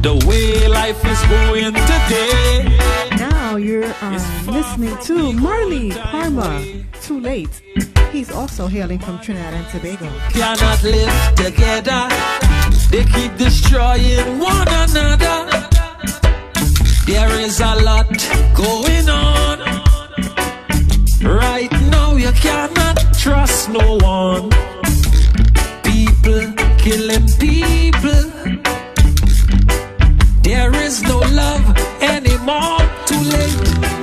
the way life is going today. Now you're listening to Marley Palmer, Too Late. He's also hailing from Trinidad and Tobago. Cannot live together, they keep destroying one another. There is a lot going on. Right now you cannot trust no one. People killing people. There is no love anymore. Too late,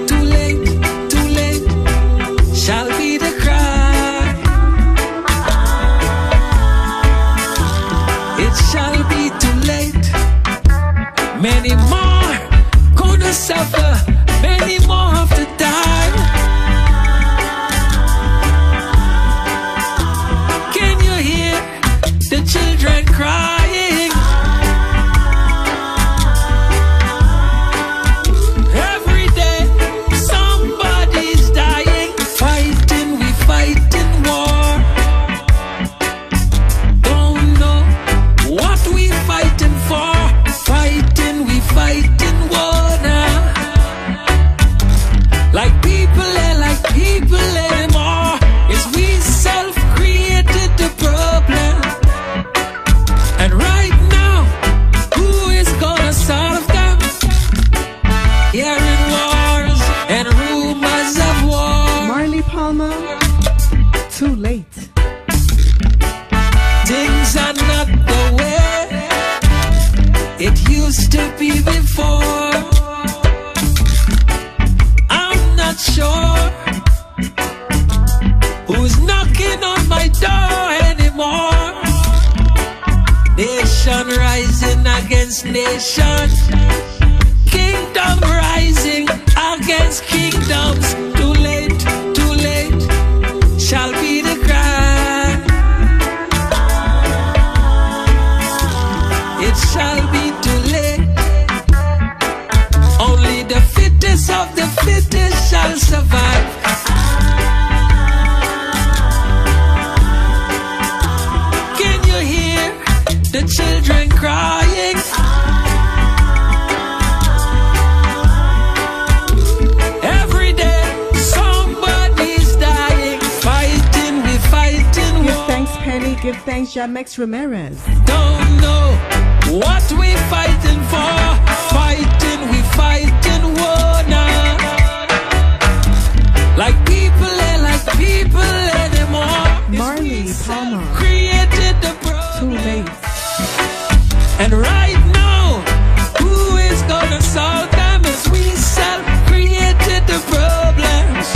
too late, too late shall be the cry. It shall be too late. Many more gonna suffer, many more have to die. Can you hear the children crying? Every day somebody's dying. Fighting, we fighting war. Don't know what we fighting for. Fighting, we fighting war now. Like people anymore. It's we self-created the problem. And right now, who is gonna solve them? Hearing wars and rumors of war. Marley Palmer, Too Late. Things are not the way it used to be before. I'm not sure who's knocking on my door anymore. Nation rising against nation. Kingdom rising against kingdoms. Too late shall be the cry. It shall be too late. Only the fittest of the fittest shall survive. Can you hear the children crying? Every day somebody's dying. Fighting, we fighting Give war. thanks, Penny. Give thanks, Jamex Ramirez. Don't know what we fighting for. Fighting, we fighting war now. Like people anymore. Marley Palmer, Created the Too problem. Late. And right now, who is gonna solve them? Is we self-created the problems.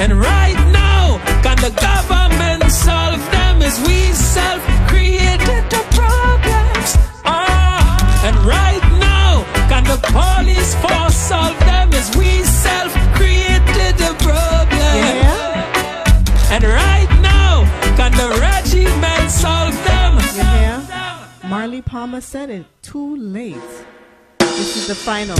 And right now, can the government solve them? Is we self-created the problems. And right now, can the police force solve them? Is we self-created the problems. Yeah. And right now, can the regiment solve them? You hear? Marley Palmer said it. Too late. This is the final.